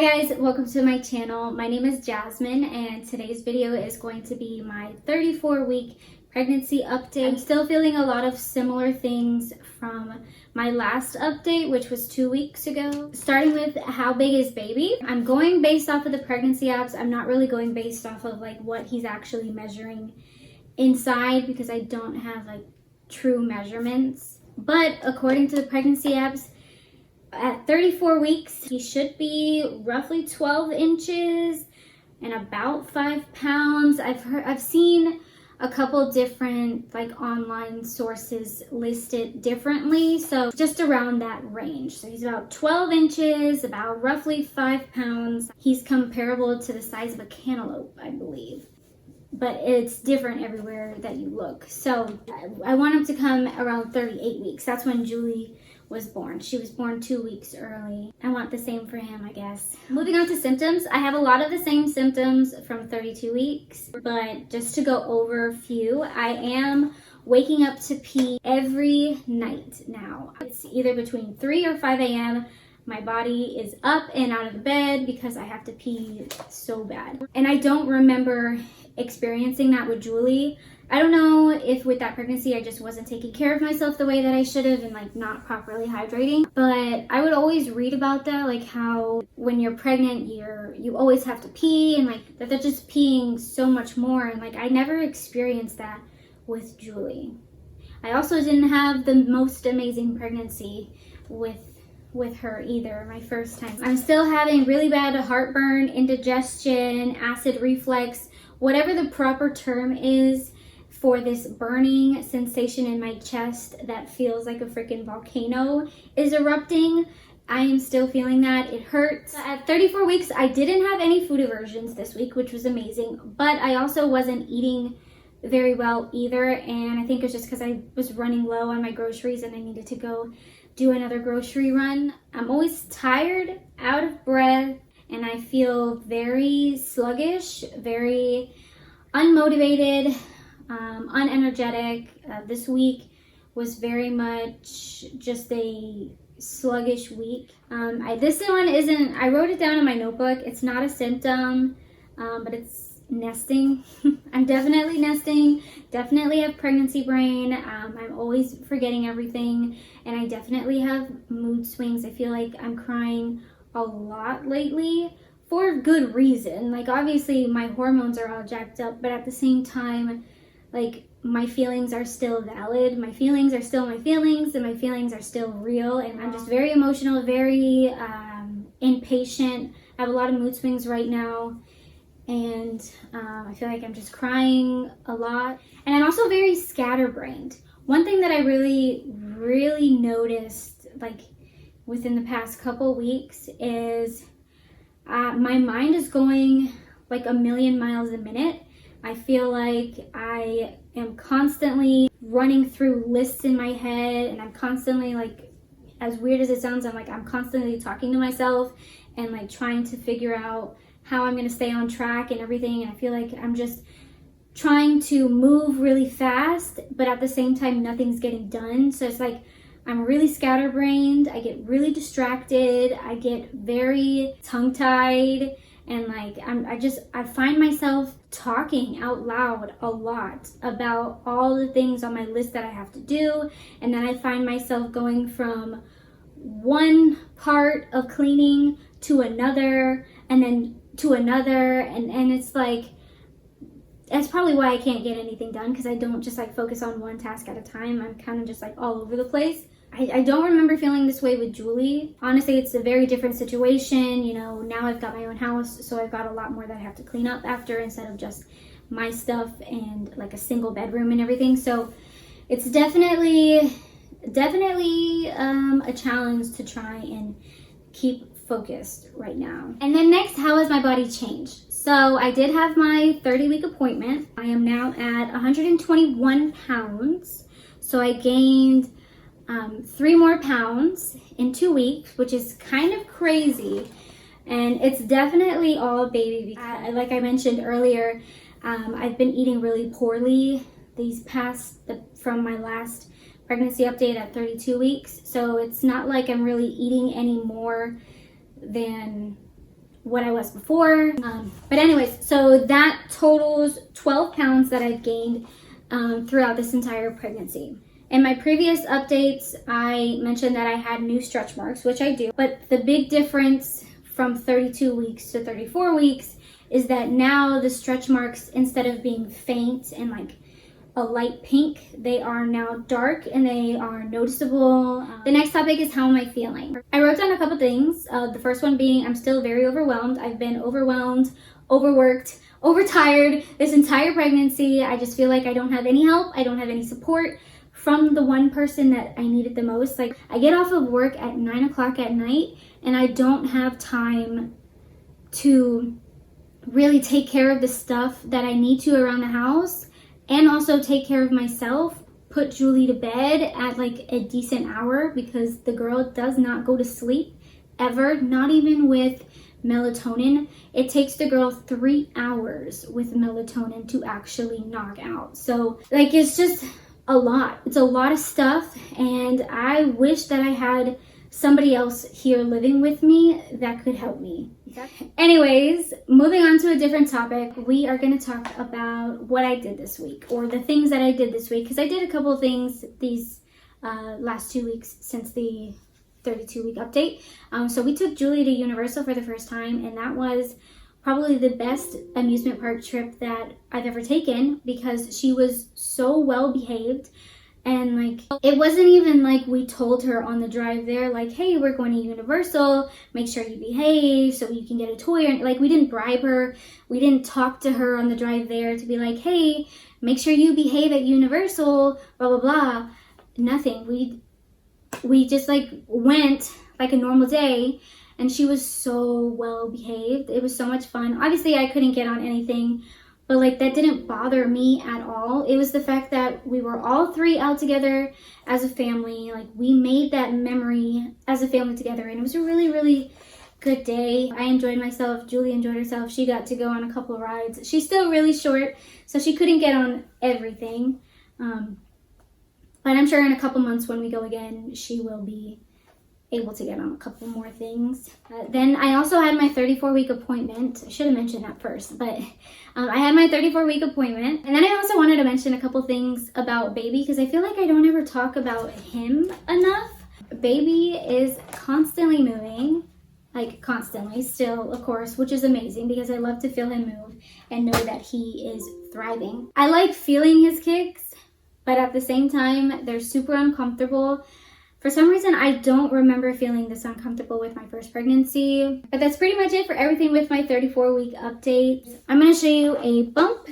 Hi guys, welcome to my channel. My name is Jasmine and today's video is going to be my 34-week pregnancy update. I'm still feeling a lot of similar things from my last update, which was 2 weeks ago. Starting with how big is baby? I'm going based off of the pregnancy apps. I'm not really going based off of like what he's actually measuring inside because I don't have like true measurements. But according to the pregnancy apps, at 34 weeks, he should be roughly 12 inches and about 5 pounds. I've seen a couple different like online sources list it differently, so just around that range. So he's about 12 inches, about roughly 5 pounds. He's comparable to the size of a cantaloupe, I believe, but it's different everywhere that you look. So I want him to come around 38 weeks. That's when Julie was born. She was born 2 weeks early. I want the same for him, I guess. Moving on to symptoms, I have a lot of the same symptoms from 32 weeks, but just to go over a few, I am waking up to pee every night now. It's either between 3 or 5 a.m. My body is up and out of the bed because I have to pee so bad. And I don't remember experiencing that with Julie. I don't know if with that pregnancy I just wasn't taking care of myself the way that I should have and like not properly hydrating, but I would always read about that, like how when you're pregnant you always have to pee and like that they're just peeing so much more, and like I never experienced that with Julie. I also didn't have the most amazing pregnancy with her either, my first time. I'm still having really bad heartburn, indigestion, acid reflux, whatever the proper term is for this burning sensation in my chest that feels like a freaking volcano is erupting. I am still feeling that. It hurts. At 34 weeks, I didn't have any food aversions this week, which was amazing, but I also wasn't eating very well either, and I think it's just because I was running low on my groceries and I needed to go do another grocery run. I'm always tired, out of breath, and I feel very sluggish, very unmotivated, unenergetic. This week was very much just a sluggish week. This one isn't, I wrote it down in my notebook. It's not a symptom, but it's nesting. I'm definitely nesting, definitely have pregnancy brain. I'm always forgetting everything, and I definitely have mood swings. I feel like I'm crying a lot lately for good reason. Like obviously my hormones are all jacked up, but at the same time, like my feelings are still valid. My feelings are still my feelings, and my feelings are still real, and I'm just very emotional, very impatient. I have a lot of mood swings right now, and I feel like I'm just crying a lot, and I'm also very scatterbrained. One thing that I really noticed like within the past couple weeks is my mind is going like a million miles a minute. I feel like I am constantly running through lists in my head, and I'm constantly like, as weird as it sounds, I'm constantly talking to myself and like trying to figure out how I'm gonna stay on track and everything, and I feel like I'm just trying to move really fast, but at the same time nothing's getting done. So it's like I'm really scatterbrained, I get really distracted, I get very tongue-tied, and like I find myself talking out loud a lot about all the things on my list that I have to do, and then I find myself going from one part of cleaning to another, and then to another, and it's like, that's probably why I can't get anything done, because I don't just like focus on one task at a time. I'm kind of just like all over the place. I don't remember feeling this way with Julie. Honestly, it's a very different situation. You know, now I've got my own house, so I've got a lot more that I have to clean up after instead of just my stuff and like a single bedroom and everything. So it's definitely a challenge to try and keep focused right now. And then next, how has my body changed? So I did have my 30-week appointment. I am now at 121 pounds. So I gained 3 more pounds in 2 weeks, which is kind of crazy. And it's definitely all baby because, like I mentioned earlier, I've been eating really poorly from my last pregnancy update at 32 weeks. So it's not like I'm really eating any more than what I was before. But anyways, so that totals 12 pounds that I've gained throughout this entire pregnancy. In my previous updates, I mentioned that I had new stretch marks, which I do. But the big difference from 32 weeks to 34 weeks is that now the stretch marks, instead of being faint and like a light pink, they are now dark and they are noticeable. The next topic is how am I feeling? I wrote down a couple things. The first one being I'm still very overwhelmed. I've been overwhelmed, overworked, overtired this entire pregnancy. I just feel like I don't have any help. I don't have any support from the one person that I needed the most. Like, I get off of work at 9 o'clock at night and I don't have time to really take care of the stuff that I need to around the house, and also take care of myself, put Julie to bed at like a decent hour, because the girl does not go to sleep ever, not even with melatonin. It takes the girl 3 hours with melatonin to actually knock out. So like, it's just a lot. It's a lot of stuff, and I wish that I had somebody else here living with me that could help me. Anyways, moving on to a different topic, we are going to talk about what I did this week, or the things that I did this week, because I did a couple of things these last 2 weeks since the 32-week update. So we took Julie to Universal for the first time, and that was probably the best amusement park trip that I've ever taken, because she was so well behaved. And like, it wasn't even like we told her on the drive there, like, hey, we're going to Universal, make sure you behave so you can get a toy. And like, we didn't bribe her. We didn't talk to her on the drive there to be like, hey, make sure you behave at Universal, blah, blah, blah. Nothing. We just like went like a normal day, and she was so well behaved. It was so much fun. Obviously, I couldn't get on anything, but like, that didn't bother me at all. It was the fact that we were all three out together as a family. Like, we made that memory as a family together, and it was a really, really good day. I enjoyed myself. Julie enjoyed herself. She got to go on a couple of rides. She's still really short, so she couldn't get on everything. But I'm sure in a couple months when we go again, she will be able to get on a couple more things. Then I also had my 34-week appointment. I should have mentioned that first, but I had my 34-week appointment. And then I also wanted to mention a couple things about baby, because I feel like I don't ever talk about him enough. Baby is constantly moving, like constantly still, of course, which is amazing because I love to feel him move and know that he is thriving. I like feeling his kicks, but at the same time, they're super uncomfortable. For some reason, I don't remember feeling this uncomfortable with my first pregnancy. But that's pretty much it for everything with my 34-week update. I'm going to show you a bump